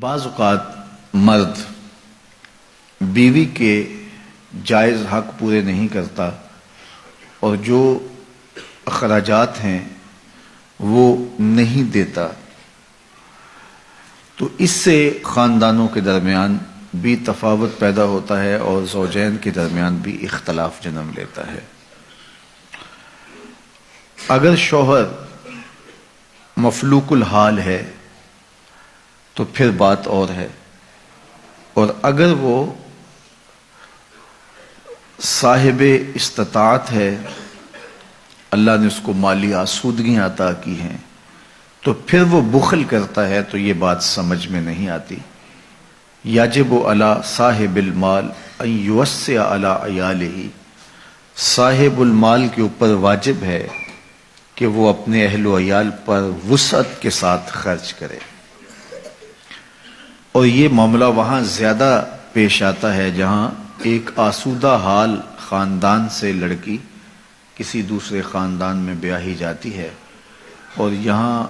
بعض اوقات مرد بیوی کے جائز حق پورے نہیں کرتا اور جو اخراجات ہیں وہ نہیں دیتا، تو اس سے خاندانوں کے درمیان بھی تفاوت پیدا ہوتا ہے اور زوجین کے درمیان بھی اختلاف جنم لیتا ہے۔ اگر شوہر مفلوک الحال ہے تو پھر بات اور ہے، اور اگر وہ صاحب استطاعت ہے، اللہ نے اس کو مالی آسودگیاں عطا کی ہیں، تو پھر وہ بخل کرتا ہے تو یہ بات سمجھ میں نہیں آتی۔ یجب علی صاحب المال ان یوسع علی عیالہ، صاحب المال کے اوپر واجب ہے کہ وہ اپنے اہل و عیال پر وسعت کے ساتھ خرچ کرے، اور یہ معاملہ وہاں زیادہ پیش آتا ہے جہاں ایک آسودہ حال خاندان سے لڑکی کسی دوسرے خاندان میں بیاہی جاتی ہے، اور یہاں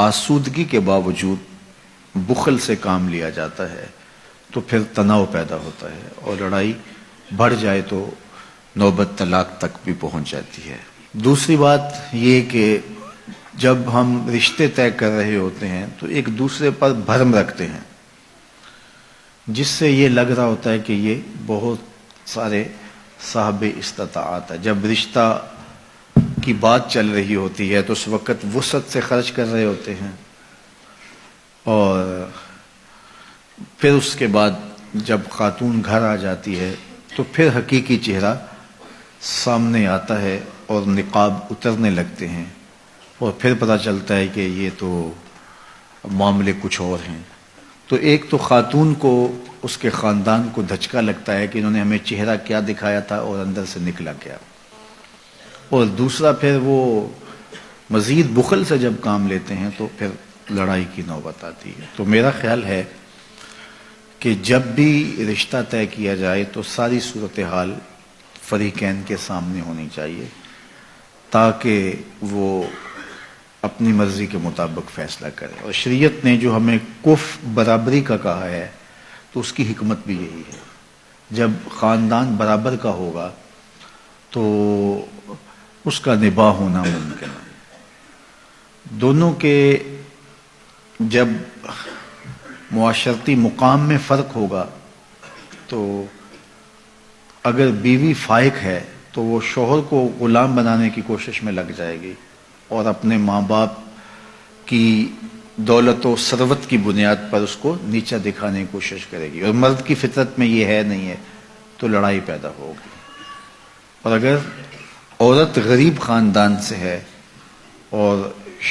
آسودگی کے باوجود بخل سے کام لیا جاتا ہے، تو پھر تناؤ پیدا ہوتا ہے اور لڑائی بڑھ جائے تو نوبت طلاق تک بھی پہنچ جاتی ہے۔ دوسری بات یہ کہ جب ہم رشتے طے کر رہے ہوتے ہیں تو ایک دوسرے پر بھرم رکھتے ہیں، جس سے یہ لگ رہا ہوتا ہے کہ یہ بہت سارے صاحب استطاعت ہے۔ جب رشتہ کی بات چل رہی ہوتی ہے تو اس وقت وسعت سے خرچ کر رہے ہوتے ہیں، اور پھر اس کے بعد جب خاتون گھر آ جاتی ہے تو پھر حقیقی چہرہ سامنے آتا ہے اور نقاب اترنے لگتے ہیں، اور پھر پتہ چلتا ہے کہ یہ تو معاملے کچھ اور ہیں۔ تو ایک تو خاتون کو اس کے خاندان کو دھچکا لگتا ہے کہ انہوں نے ہمیں چہرہ کیا دکھایا تھا اور اندر سے نکلا کیا، اور دوسرا پھر وہ مزید بخل سے جب کام لیتے ہیں تو پھر لڑائی کی نوبت آتی ہے۔ تو میرا خیال ہے کہ جب بھی رشتہ طے کیا جائے تو ساری صورتحال فریقین کے سامنے ہونی چاہیے تاکہ وہ اپنی مرضی کے مطابق فیصلہ کرے، اور شریعت نے جو ہمیں کف برابری کا کہا ہے تو اس کی حکمت بھی یہی ہے۔ جب خاندان برابر کا ہوگا تو اس کا نباہ ہونا ممکن ہے۔ دونوں کے جب معاشرتی مقام میں فرق ہوگا تو اگر بیوی فائق ہے تو وہ شوہر کو غلام بنانے کی کوشش میں لگ جائے گی اور اپنے ماں باپ کی دولت و ثروت کی بنیاد پر اس کو نیچا دکھانے کی کوشش کرے گی، اور مرد کی فطرت میں یہ ہے نہیں ہے تو لڑائی پیدا ہوگی۔ اور اگر عورت غریب خاندان سے ہے اور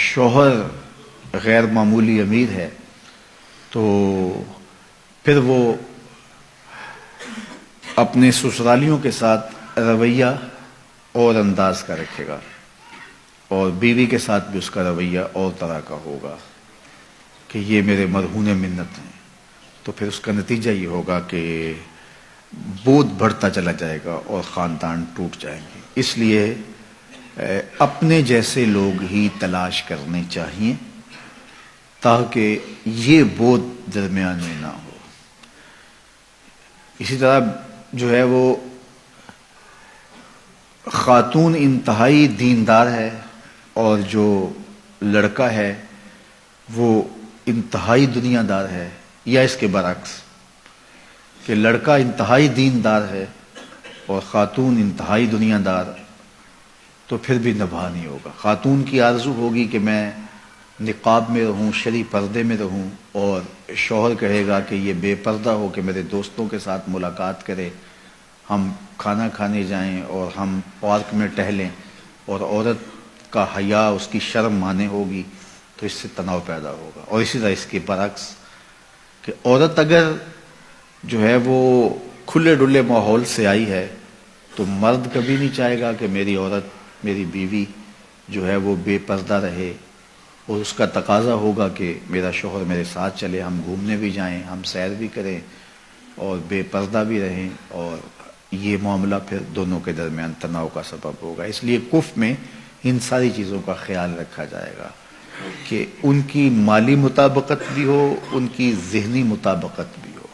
شوہر غیر معمولی امیر ہے تو پھر وہ اپنے سسرالیوں کے ساتھ رویہ اور انداز کا رکھے گا، اور بیوی کے ساتھ بھی اس کا رویہ اور طرح کا ہوگا کہ یہ میرے مرہون منت ہیں، تو پھر اس کا نتیجہ یہ ہوگا کہ بودھ بڑھتا چلا جائے گا اور خاندان ٹوٹ جائیں گے۔ اس لیے اپنے جیسے لوگ ہی تلاش کرنے چاہیے تاکہ یہ بودھ درمیان میں نہ ہو۔ اسی طرح جو ہے وہ خاتون انتہائی دیندار ہے اور جو لڑکا ہے وہ انتہائی دنیا دار ہے، یا اس کے برعکس کہ لڑکا انتہائی دیندار ہے اور خاتون انتہائی دنیا دار، تو پھر بھی نبھا نہیں ہوگا۔ خاتون کی آرزو ہوگی کہ میں نقاب میں رہوں، شرعی پردے میں رہوں، اور شوہر کہے گا کہ یہ بے پردہ ہو کہ میرے دوستوں کے ساتھ ملاقات کرے، ہم کھانا کھانے جائیں اور ہم پارک میں ٹہلیں، اور عورت کا حیا اس کی شرم مانے ہوگی، تو اس سے تناؤ پیدا ہوگا۔ اور اسی طرح اس کے برعکس کہ عورت اگر جو ہے وہ کھلے ڈلے ماحول سے آئی ہے تو مرد کبھی نہیں چاہے گا کہ میری عورت، میری بیوی جو ہے وہ بے پردہ رہے، اور اس کا تقاضا ہوگا کہ میرا شوہر میرے ساتھ چلے، ہم گھومنے بھی جائیں، ہم سیر بھی کریں اور بے پردہ بھی رہیں، اور یہ معاملہ پھر دونوں کے درمیان تناؤ کا سبب ہوگا۔ اس لیے کف میں ان ساری چیزوں کا خیال رکھا جائے گا۔ کہ ان کی مالی مطابقت بھی ہو، ان کی ذہنی مطابقت بھی ہو.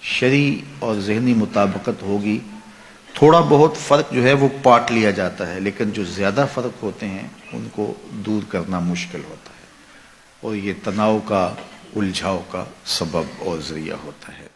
شرعی اور ذہنی مطابقت ہوگی، تھوڑا بہت فرق جو ہے وہ پاٹ لیا جاتا ہے، لیکن جو زیادہ فرق ہوتے ہیں ان کو دور کرنا مشکل ہوتا ہے، اور یہ تناؤ کا، الجھاؤ کا سبب اور ذریعہ ہوتا ہے.